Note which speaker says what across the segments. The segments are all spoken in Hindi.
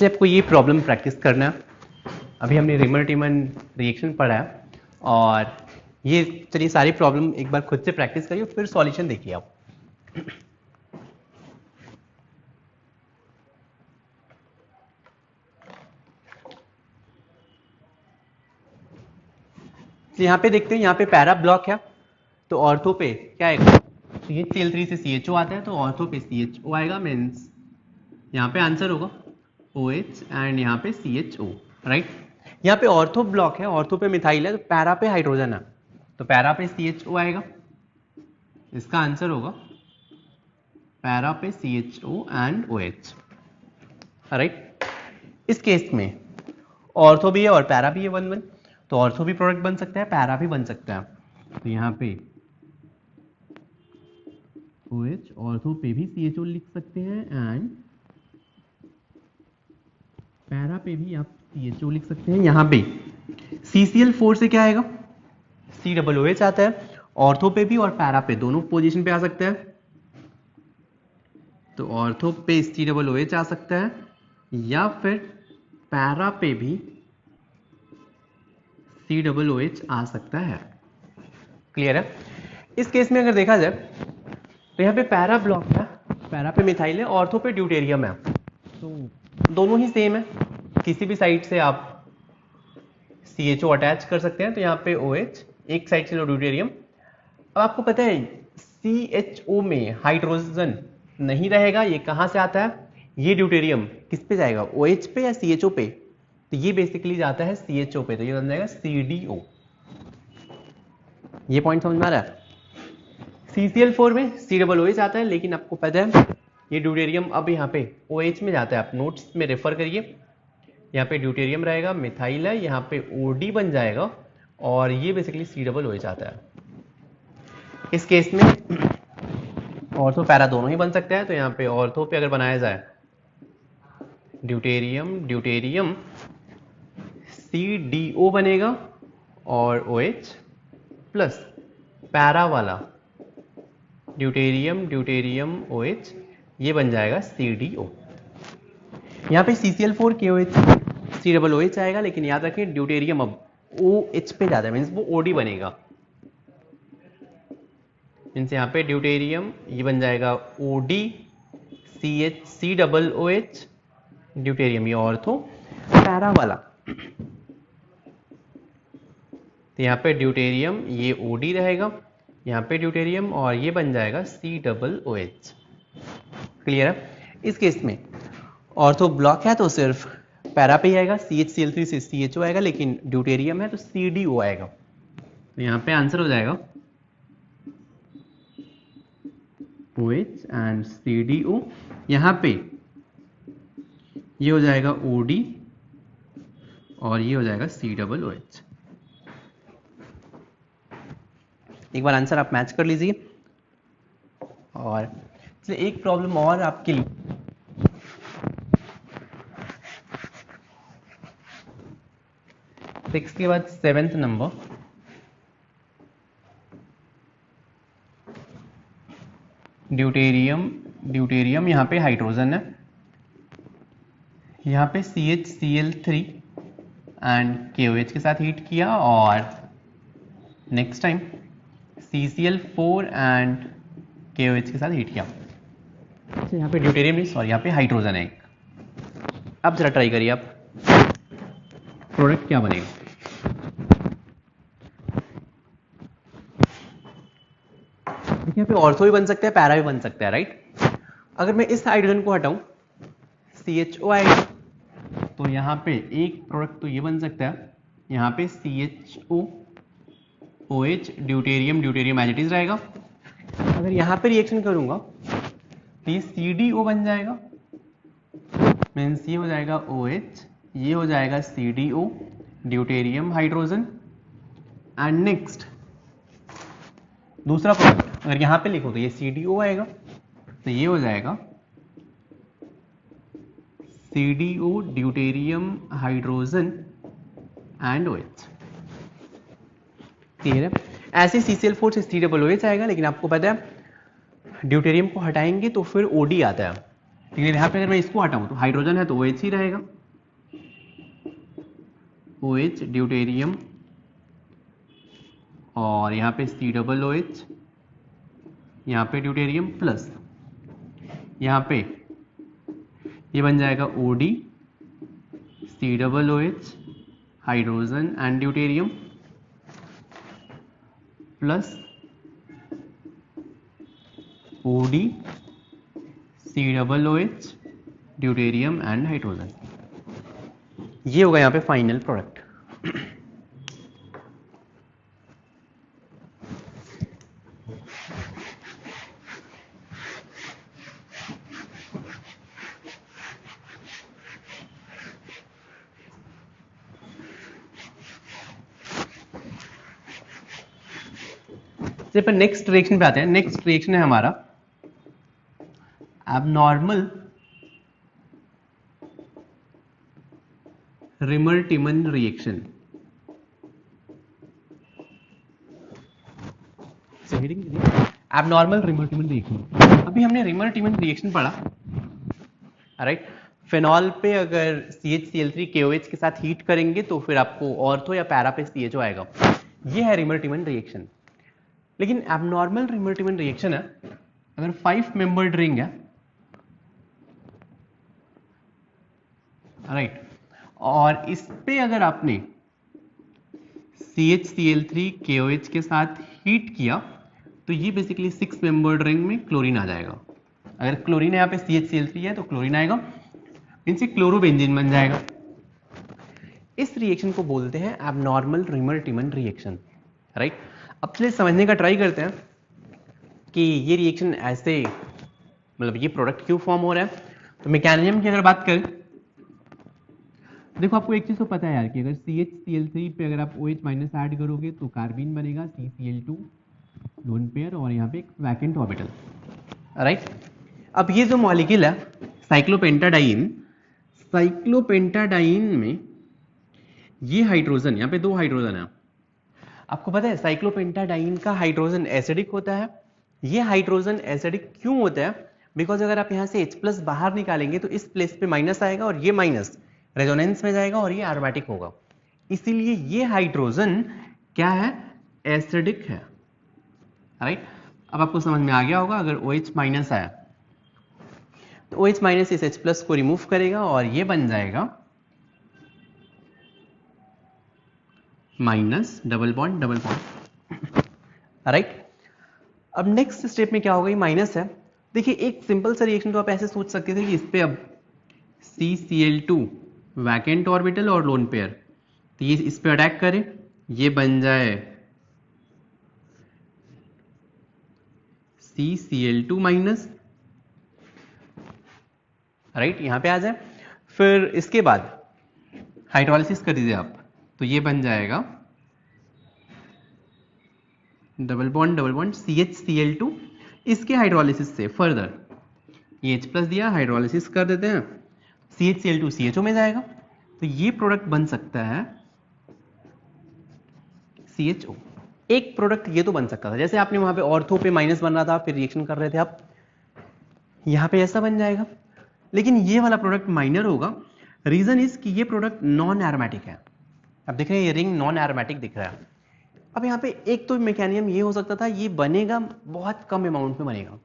Speaker 1: तो आपको ये प्रॉब्लम प्रैक्टिस करना है। अभी हमने रिमर टीमन रिएक्शन पढ़ा है और ये चलिए सारी प्रॉब्लम एक बार खुद से प्रैक्टिस करिए फिर सॉल्यूशन देखिए आप। यहाँ पे देखते हैं, यहाँ पे पैरा ब्लॉक है तो ऑर्थो पे क्या आएगा, CH से CHO आता है तो ऑर्थो पे CHO आएगा, मीन्स यहाँ पे आंसर होगा OH एंड यहाँ पे CHO, राइट। यहाँ पे ऑर्थो ब्लॉक है, ऑर्थो पे मिथाइल है तो पैरा पे हाइड्रोजन है तो पैरा पे CHO आएगा, इसका आंसर होगा पैरा पे CHO एंड OH, राइट। इस केस में ऑर्थो भी है और पैरा भी है 1-1 तो ऑर्थो भी प्रोडक्ट बन सकता है, पैरा भी बन सकता है। तो यहाँ पे OH ऑर्थो पे भी CHO लिख सकते हैं एंड पैरा पे भी आप CHO लिख सकते हैं। यहाँ पे CCl4 से क्या आएगा, COOH आता है, ऑर्थो पे भी और पैरा पे दोनों पोजीशन पे आ सकता है। तो ऑर्थो पे COOH आ सकता है या फिर पैरा पे भी COOH आ सकता है। क्लियर है। इस केस में अगर देखा जाए तो यहाँ पे पैरा ब्लॉक है, पैरा पे मिथाइल है, ऑर्थो पे ड्यूटेरियम है, तो दोनों ही सेम है, किसी भी साइड से आप CHO अटैच कर सकते हैं। तो यहाँ पे OH एक साइड से लो ड्यूटेरियम। अब आपको पता है CHO में हाइड्रोजन नहीं रहेगा, ये कहाँ से आता है, ये ड्यूटेरियम किस पे जाएगा, OH पे या CHO पे, तो ये बेसिकली जाता है CHO पे, तो ये बन जाएगा CDO। ये पॉइंट समझ में आ रहा है। CCl4 में COOH आता है, लेकिन आपको पता है ये ड्यूटेरियम अब यहाँ पे OH में जाता है, आप नोट्स में रेफर करिए। यहाँ पे ड्यूटेरियम रहेगा, मिथाइल है, यहाँ पे OD बन जाएगा और ये बेसिकली COOH आता है। इस केस में ऑर्थो पैरा दोनों ही बन सकते हैं, तो यहाँ पे ऑर्थो पे अगर बनाया जाए ड्यूटेरियम ड्यूटेरियम CDO बनेगा और OH प्लस पैरा वाला ड्यूटेरियम ड्यूटेरियम OH ये बन जाएगा CDO। यहाँ पे CCl4 KOH COOH आएगा, लेकिन याद रखें ड्यूटेरियम अब OH पे जाता है, मीन्स वो OD बनेगा, मीन्स यहाँ पे ड्यूटेरियम ये बन जाएगा OD COOH ड्यूटेरियम, ये ऑर्थो पैरा वाला, तो यहाँ पे ड्यूटेरियम ये OD रहेगा, यहाँ पे ड्यूटेरियम और ये बन जाएगा COOH। क्लियर है। इस केस में ऑर्थो ब्लॉक है तो सिर्फ पैरा पे ही आएगा, CHCl3 से CHO आएगा, लेकिन ड्यूटेरियम है तो CDO आएगा, तो यहाँ पे आंसर हो जाएगा OH एंड CDO। यहाँ पे ये हो जाएगा OD और ये हो जाएगा COOH। एक बार आंसर आप मैच कर लीजिए। और चलिए एक प्रॉब्लम और आपके लिए, सिक्स के बाद 7th नंबर, ड्यूटेरियम ड्यूटेरियम यहाँ पे हाइड्रोजन है, यहाँ पे CHCl3 एंड KOH के साथ हीट किया और next time CCl4 and KOH के साथ हीट किया। अच्छा यहाँ पे ड्यूटेरियम नहीं, सॉरी यहाँ पे हाइड्रोजन है एक। अब जरा ट्राई करिए आप, प्रोडक्ट क्या बनेगा। देखिए यहाँ पे ऑर्थो भी बन सकता है, पैरा भी बन सकता है, राइट। अगर मैं इस हाइड्रोजन को हटाऊं CHO आएगा, तो यहाँ पे एक प्रोडक्ट तो ये बन सकता है, यहाँ पे CHO OH deuterium deuterium as it is रहेगा। अगर यहाँ पे रिएक्शन करूंगा तो ये CDO बन जाएगा, मीन्स ये हो जाएगा OH, ये हो जाएगा CDO deuterium hydrogen and next दूसरा प्रोडक्ट अगर यहाँ पे लिखो तो ये CDO आएगा, तो ये हो जाएगा CDO deuterium hydrogen and OH। Clear है। ऐसे CCl4 से COOH आएगा, लेकिन आपको पता है ड्यूटेरियम को हटाएंगे तो फिर OD आता है, लेकिन यहाँ पे अगर मैं इसको हटाऊं तो हाइड्रोजन है तो OH ही रहेगा, OH ड्यूटेरियम, और यहाँ पे COOH, यहाँ पे ड्यूटेरियम प्लस, यहाँ पे ये बन जाएगा OD COOH hydrogen and deuterium plus OD COOH deuterium and hydrogen. ये होगा यहाँ पे फाइनल प्रोडक्ट। से पर नेक्स्ट रिएक्शन पे आते हैं। नेक्स्ट रिएक्शन है हमारा abnormal reamer-Tiemann reaction. Abnormal reamer-Tiemann reaction, अभी हमने रिमर-टिमन रिएक्शन पढ़ा, राइट। फिनॉल पे अगर CHCl3 KOH के साथ हीट करेंगे तो फिर आपको ऑर्थो या पैरा पे CHO आएगा। ये है रिमर-टिमन रिएक्शन। लेकिन एबनॉर्मल रिमर-टिमन रिएक्शन है अगर 5 मेंबर्ड रिंग है, राइट, और इस पे अगर आपने CHCl3 KOH के साथ हीट किया तो ये बेसिकली 6 मेंबर्ड रिंग में क्लोरीन आ जाएगा। अगर क्लोरीन यहाँ पे CHCl3 है तो क्लोरीन आएगा, इनसे क्लोरोबेंजीन बन जाएगा। इस रिएक्शन को बोलते हैं एबनॉर्मल रिमर-टिमन रिएक्शन, राइट। अब चलिए समझने का ट्राई करते हैं कि ये रिएक्शन ऐसे, मतलब ये प्रोडक्ट क्यों फॉर्म हो रहा है। तो मैकेनिज्म की अगर बात करें, देखो आपको एक चीज तो पता है यार कि अगर CHCl3 पे अगर आप OH माइनस ऐड करोगे तो कार्बीन बनेगा CCl2 लोन पेयर, और यहाँ पे एक वैकेंट ऑर्बिटल, राइट। अब ये जो मॉलिक्यूल है साइक्लोपेंटाडाइन, साइक्लोपेंटाडाइन में ये हाइड्रोजन, यहाँ पे 2 हाइड्रोजन है। आपको पता है साइक्लोपेंटाडाइन का हाइड्रोजन एसिडिक होता है। ये हाइड्रोजन एसिडिक क्यों होता है? बिकॉज अगर आप यहाँ से H+ बाहर निकालेंगे तो इस प्लेस पे माइनस आएगा और ये माइनस रेजोनेंस में जाएगा और ये एरोमेटिक होगा, इसीलिए ये हाइड्रोजन क्या है, एसिडिक है, राइट। अब आपको समझ में आ गया होगा, अगर OH माइनस आया तो OH माइनस इस H+ को रिमूव करेगा और ये बन जाएगा माइनस डबल बॉन्ड, राइट। अब नेक्स्ट स्टेप में क्या होगा, ये माइनस है। देखिए एक सिंपल सा रिएक्शन तो आप ऐसे सोच सकते थे कि इस पे अब CCl2 वैकेंट ऑर्बिटल और लोन पेयर, तो ये इस पे अटैक करे, ये बन जाए CCl2 माइनस, राइट, यहां पे आ जाए। फिर इसके बाद हाइड्रोलिसिस कर दीजिए आप, तो ये बन जाएगा डबल बॉन्ड CHCl2। इसके हाइड्रोलिसिस से फर्दर ये H+ दिया, हाइड्रोलिसिस कर देते हैं, CHCl2 CHO में जाएगा, तो ये प्रोडक्ट बन सकता है CHO। एक प्रोडक्ट ये तो बन सकता था, जैसे आपने वहां पे ऑर्थो पे माइनस बन रहा था, फिर रिएक्शन कर रहे थे आप, यहां पे ऐसा बन जाएगा। लेकिन ये वाला प्रोडक्ट माइनर होगा, रीजन इज कि ये प्रोडक्ट नॉन एरोमेटिक है। अब देख रहे हैं ये रिंग नॉन एरोमेटिक दिख रहा है। अब यहाँ पे एक तो मैकेनिज्म ये हो सकता था, ये बनेगा बहुत कम अमाउंट में बनेगा।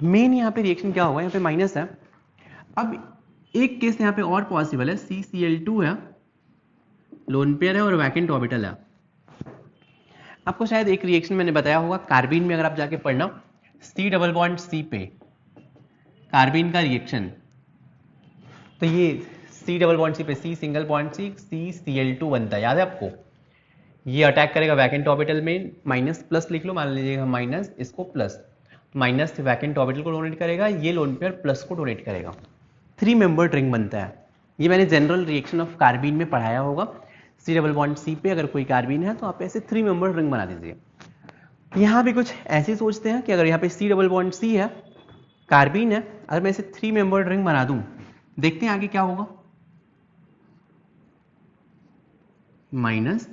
Speaker 1: मेन यहाँ पे रिएक्शन क्या होगा, यहाँ पे माइनस है। अब एक केस यहाँ पे और पॉसिबल है, CCl2 है, लोन पेयर है और वैकेंट ऑर्बिटल है। आपको शायद एक रिएक्शन मैंने बताया होगा कार्बीन में, अगर आप जाके पढ़ना, C पे कार्बीन का रिएक्शन, तो ये C पे C single bond C CCl2 बनता है, याद है आपको। ये अटैक करेगा वैकेंट ऑर्बिटल में, माइनस प्लस लिख लो, मान लीजिएगा माइनस, इसको प्लस, माइनस वैकेंट ऑर्बिटल को डोनेट करेगा, ये लोन पेयर प्लस को डोनेट करेगा, 3 मेंबर्ड रिंग बनता है। ये मैंने जनरल रिएक्शन ऑफ कार्बीन में पढ़ाया होगा। C पे अगर कोई कार्बीन है तो आप ऐसे 3 मेंबर्ड रिंग बना दीजिए। यहाँ भी कुछ ऐसे सोचते हैं कि अगर यहाँ पे C है, कार्बीन है, अगर मैं इसे 3 मेंबर्ड रिंग बना दूं, देखते हैं आगे क्या होगा, minus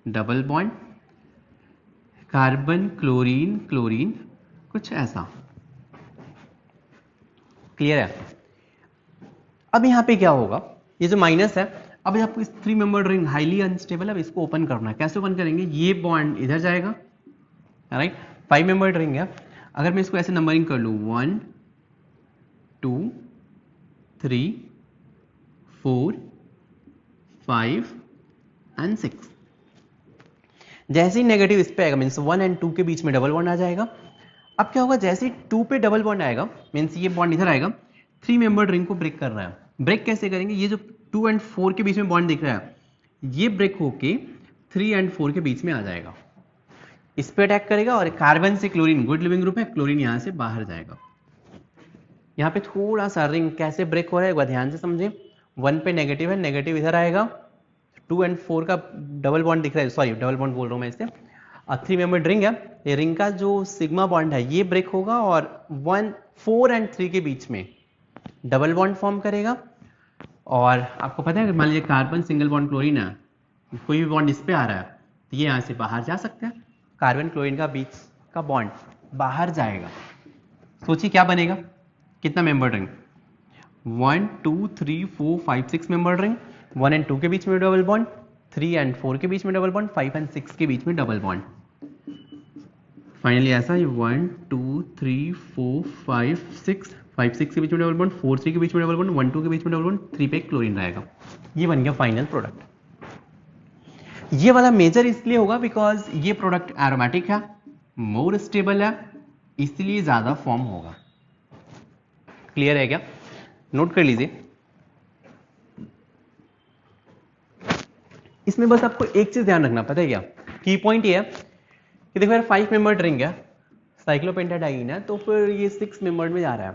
Speaker 1: double bond carbon chlorine chlorine, कुछ ऐसा, क्लियर है? अब यहाँ पे क्या होगा, ये जो माइनस है, अब आपको इस 3 मेंबर्ड रिंग हाईली अनस्टेबल है, इसको ओपन करना है। कैसे ओपन करेंगे? ये बॉन्ड इधर जाएगा, राइट? 5 मेंबर्ड रिंग है, अगर मैं इसको ऐसे नंबरिंग कर लूँ 1 2 3 4 5 एंड 6, जैसे ही नेगेटिव इस पे आएगा मीन्स 1 एंड 2 के बीच में डबल बॉन्ड आ जाएगा। अब क्या होगा, जैसे ही 2 पे डबल बॉन्ड आएगा मीन्स ये बॉन्ड इधर आएगा, 3 मेंबर्ड रिंग को ब्रेक कर रहा है। ब्रेक कैसे करेंगे? ये जो 2 एंड 4 के बीच में बॉन्ड दिख रहा है, ये ब्रेक होके 3 एंड 4 के बीच में आ जाएगा, इस पे अटैक करेगा और कार्बन से क्लोरीन, गुड लिविंग ग्रुप है, क्लोरीन यहां से बाहर जाएगा। यहाँ पे थोड़ा सा रिंग कैसे ब्रेक हो रहा है एक बार ध्यान से समझे। 1 पे नेगेटिव है, नेगेटिव इधर आएगा, 2 एंड 4 का डबल बॉन्ड दिख रहा है, सॉरी डबल बॉन्ड बोल रहा हूँ मैं इससे, 3 मेंबर्ड रिंग है, ये रिंग का जो सिग्मा बॉन्ड है ये ब्रेक होगा और 1 4 एंड 3 के बीच में डबल बॉन्ड फॉर्म करेगा। और आपको पता है मान लीजिए कार्बन सिंगल बॉन्ड क्लोरीन है, कोई भी बॉन्ड इस पे आ रहा है तो ये यहाँ से बाहर जा सकते हैं, कार्बन क्लोरीन का बीच का बॉन्ड बाहर जाएगा। सोचिए क्या बनेगा, कितना membered ring, 1 2 3 4 5 6 membered ring, 1 and 2 के बीच में डबल बॉन्ड, 3 एंड 4 के बीच में डबल बॉन्ड, 5 एंड 6 के बीच में डबल बॉन्ड। फाइनली ऐसा ही 1 2 3 4 5 6, 5 6 के बीच में डबल बॉन्ड, 4 3 के बीच में डबल बॉन्ड, 1 2 के बीच में डबल बॉन्ड, 3 पे क्लोरीन रहेगा। ये बन गया फाइनल प्रोडक्ट। ये वाला मेजर इसलिए होगा बिकॉज ये प्रोडक्ट एरोमेटिक है, मोर स्टेबल है, इसलिए ज्यादा फॉर्म होगा। क्लियर है क्या? नोट कर लीजिए। इसमें बस आपको एक चीज ध्यान रखना, पता है क्या की पॉइंट ये है कि देखो यार 5 मेंबर्ड रिंग है, साइक्लोपेंटाडाइन है, तो फिर ये 6 मेंबर्ड में जा रहा है।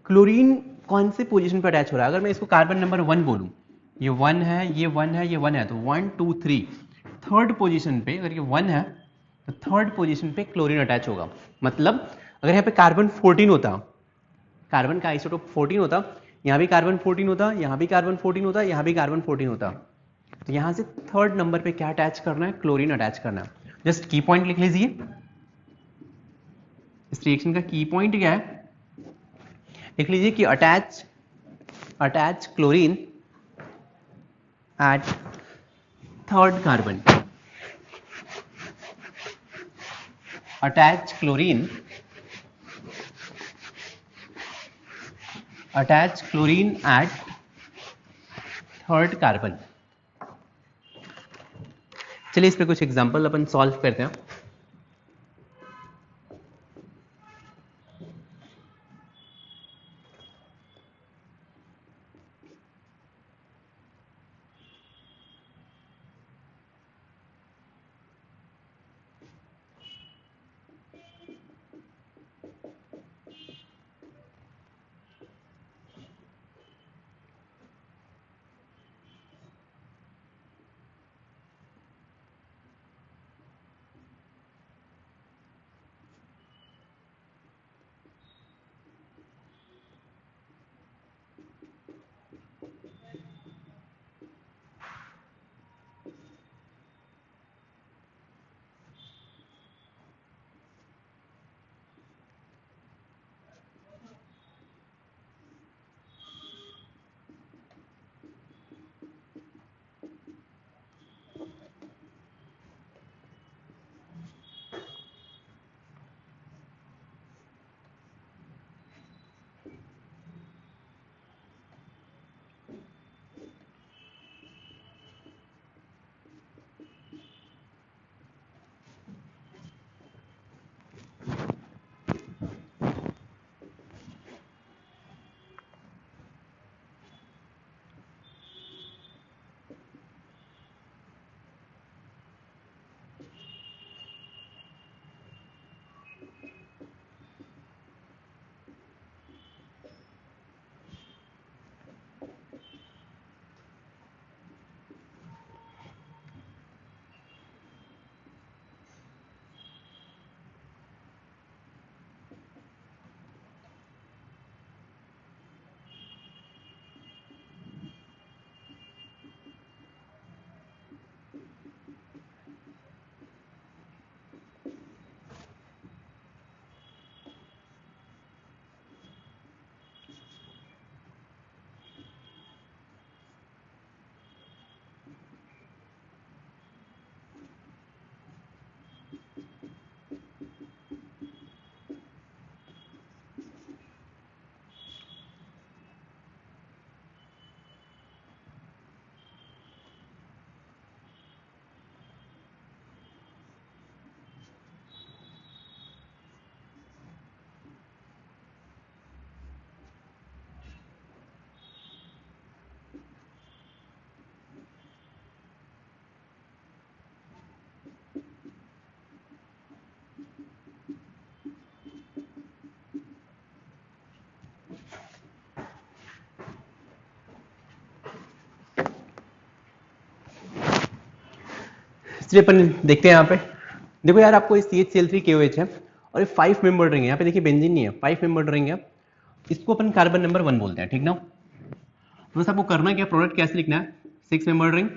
Speaker 1: क्लोरीन कौन से पोजीशन पर अटैच हो रहा है? अगर मैं इसको कार्बन नंबर 1 बोलूं, ये 1 है, ये 1 है, ये 1 है, तो 1 2 3 थर्ड पोजीशन पे, अगर ये 1 है तो थर्ड पोजीशन पे क्लोरीन अटैच होगा। मतलब अगर यहाँ पे कार्बन 14 होता, कार्बन का आइसोटोप 14 होता, यहाँ भी कार्बन 14 होता, यहाँ भी कार्बन 14 होता, यहाँ भी कार्बन 14 होता, तो यहां से थर्ड नंबर पे क्या अटैच करना है? क्लोरीन अटैच करना है। जस्ट की पॉइंट लिख लीजिए, इस रिएक्शन का की पॉइंट क्या है, लिख लीजिए कि attach chlorine at third carbon, attach chlorine at third carbon. चलिए इस पे कुछ एग्जांपल अपन सॉल्व करते हैं। चलिए अपन देखते हैं यहाँ पे। देखो यार, आपको इस CHCl3 KOH है और ये 5 मेंबर रिंग है। यहाँ पे देखिए बेंजीन नहीं है, 5 मेंबर रिंग है। इसको अपन कार्बन नंबर 1 बोलते हैं, ठीक ना। तो बस आपको करना क्या, प्रोडक्ट कैसे लिखना है, 6 मेंबर रिंग,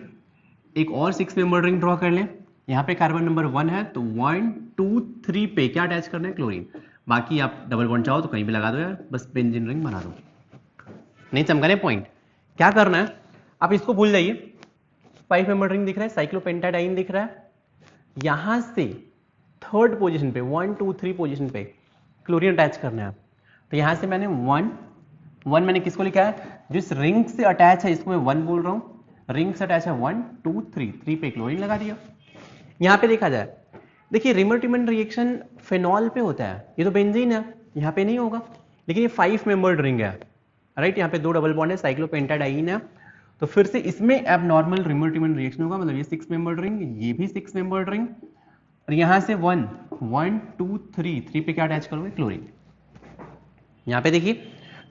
Speaker 1: एक और 6 मेंबर रिंग ड्रॉ कर लें। यहाँ पे कार्बन नंबर 1 है तो 1 2 3 पे क्या अटैच करना है, क्लोरीन। बाकी आप डबल बॉन्ड चाहो तो कहीं भी लगा दो यार, बस बेंजीन रिंग बना दो। नहीं चमकाने पॉइंट, क्या करना है, आप इसको भूल जाइए। 5 मेंबर रिंग दिख रहा है, साइक्लोपेंटाडाइन दिख रहा है। यहां से थर्ड पोजीशन पे 1 2 3 पोजीशन पे क्लोरीन अटैच करना है। तो यहां से मैंने 1 मैंने किसको लिखा है, जिस रिंग से अटैच है इसको मैं 1 बोल रहा हूं। रिंग से अटैच है 1 2 3 पे क्लोरीन लगा दिया। यहां पे देखा जाए, देखिए रिमर-टिमन रिएक्शन फेनॉल पे होता है, ये तो बेंजीन है, यहां पे नहीं होगा। लेकिन ये 5 मेंबर्ड रिंग है, राइट। यहाँ पे 2 डबल बॉन्ड है, साइक्लोपेंटाडाइन है, तो फिर से इसमें एबनॉर्मल रिमर-टिमन रिएक्शन होगा। मतलब ये 6 मेंबर्ड रिंग, ये भी 6 मेंबर्ड रिंग, और यहां से 1 2 3 पे क्या अटैच करोगे, क्लोरीन। यहाँ पे देखिए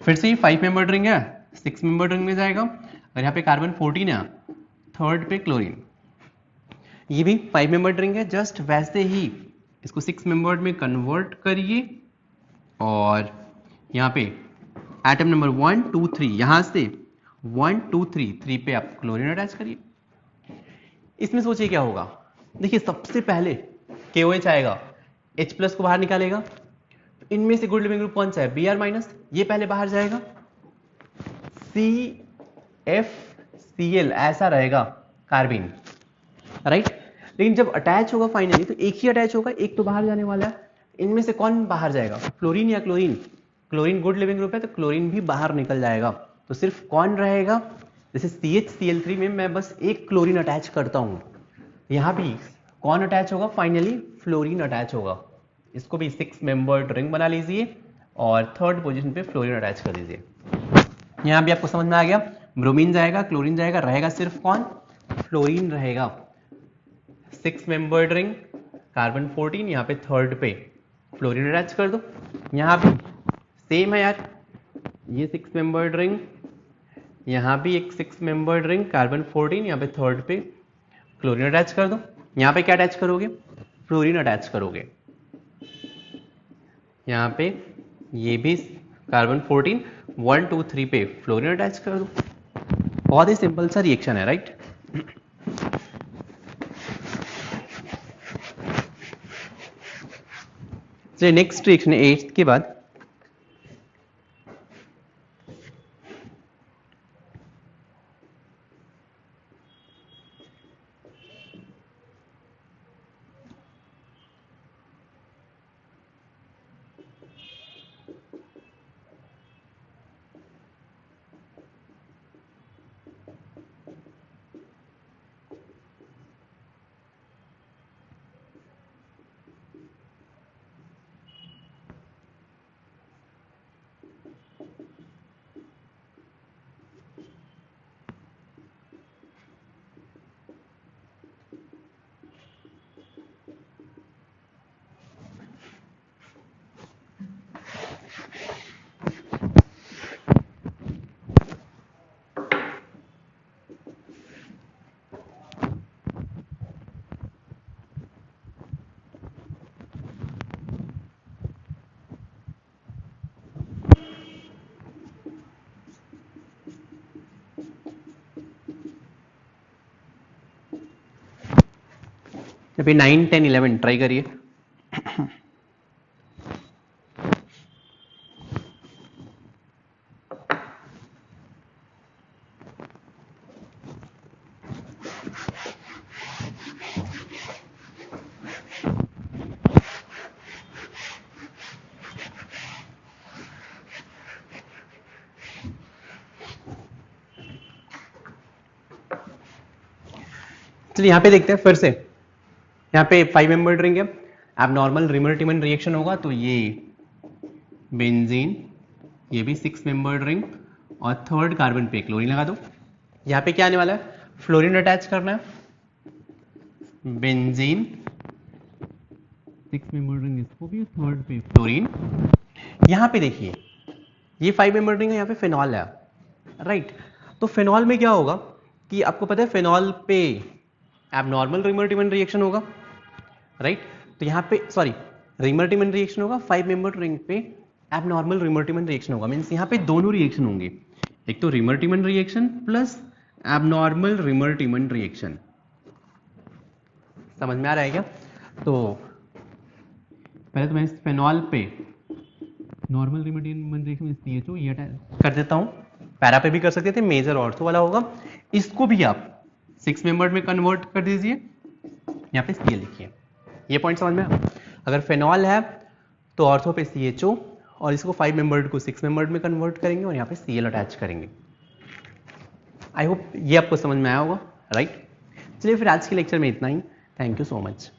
Speaker 1: फिर से ये 5 मेंबर्ड रिंग है, 6 मेंबर्ड रिंग में जाएगा, और यहाँ पे कार्बन 14 है, थर्ड पे क्लोरीन। ये भी 5 मेंबर्ड रिंग है, जस्ट वैसे ही इसको 6 मेंबर्ड में कन्वर्ट करिए, और यहाँ पे एटम नंबर 1 2 3, यहां से 1 2 3 पे आप क्लोरीन अटैच करिए। इसमें सोचिए क्या होगा, देखिए सबसे पहले KOH आएगा, H+ को बाहर निकालेगा। इनमें से गुड लिविंग ग्रुप कौन सा है, Br-, ये पहले बाहर जाएगा, CFCl ऐसा रहेगा कार्बिन, राइट। लेकिन जब अटैच होगा फाइनली तो एक ही अटैच होगा, एक तो बाहर जाने वाला है। इनमें से कौन बाहर जाएगा, फ्लोरीन या chlorine. Chlorine good leaving group है तो क्लोरीन भी बाहर निकल जाएगा, तो सिर्फ कौन रहेगा, जैसे CHCl3 में मैं बस एक क्लोरीन अटैच करता हूं, यहां भी कौन अटैच होगा, फाइनली फ्लोरीन अटैच होगा। इसको भी 6 मेंबर्ड रिंग बना लीजिए और थर्ड पोजीशन पे फ्लोरीन अटैच कर दीजिए। यहां भी आपको समझ में आ गया, ब्रोमीन जाएगा, क्लोरीन जाएगा, रहेगा सिर्फ कौन, फ्लोरीन रहेगा। 6 मेंबर्ड रिंग, कार्बन 14, यहाँ पे थर्ड पे फ्लोरीन अटैच कर दो। यहाँ भी सेम है यार, ये 6 मेंबर्ड रिंग, यहाँ भी एक 6 मेंबर्ड रिंग, कार्बन 14, यहाँ पे थर्ड पे क्लोरीन अटैच कर दो। यहाँ पे क्या अटैच करोगे, फ्लोरीन अटैच करोगे। यहाँ पे ये भी कार्बन 14 1 2 3 पे फ्लोरीन अटैच कर दो। बहुत ही सिंपल सा रिएक्शन है, राइट। चलिए नेक्स्ट रिएक्शन है 8th के बाद। अभी 9 10 11 ट्राई करिए। चलिए यहाँ पे देखते हैं फिर से, यहाँ पे 5 मेंबर्ड रिंग है, एबनॉर्मल रिमर-टिमन रिएक्शन होगा तो ये बेंजीन, ये भी 6 मेंबर्ड रिंग, और थर्ड कार्बन पे क्लोरीन लगा दो। यहाँ पे क्या आने वाला है, फ्लोरीन अटैच करना है, बेंजीन 6 मेंबर्ड रिंग, इसको भी थर्ड पे फ्लोरीन। यहाँ पे देखिए ये 5 मेंबर्ड रिंग है, यहाँ पे फेनॉल है, राइट। तो फेनॉल में क्या होगा कि आपको पता है फेनॉल पे एबनॉर्मल रिमर-टिमन रिएक्शन होगा, राइट। तो यहाँ पे सॉरी रिमर-टिमन रिएक्शन होगा, 5 मेंबर रिंग पे एबनॉर्मल रिमर-टिमन रिएक्शन होगा। मींस यहाँ पे दोनों रिएक्शन होंगे, एक तो reamer-Tiemann reaction plus abnormal reamer-Tiemann reaction. समझ में आ रहा है क्या? तो पहले तो मैं इस फेनॉल पे नॉर्मल रिमर-टिमन रिएक्शन CHO ये कर देता हूँ। पैरा पे भी कर सकते थे, मेजर ऑर्थो वाला होगा। इसको भी आप 6 मेंबर में कन्वर्ट कर दीजिए, यहाँ पे Cl लिखिए। ये पॉइंट समझ में? अगर फेनॉल है तो ऑर्थो पे CHO और इसको 5 मेंबर्ड को 6 मेंबर्ड में कन्वर्ट करेंगे और यहाँ पे Cl अटैच करेंगे। आई होप ये आपको समझ में आया होगा, राइट। चलिए फिर आज के लेक्चर में इतना ही। Thank you so much.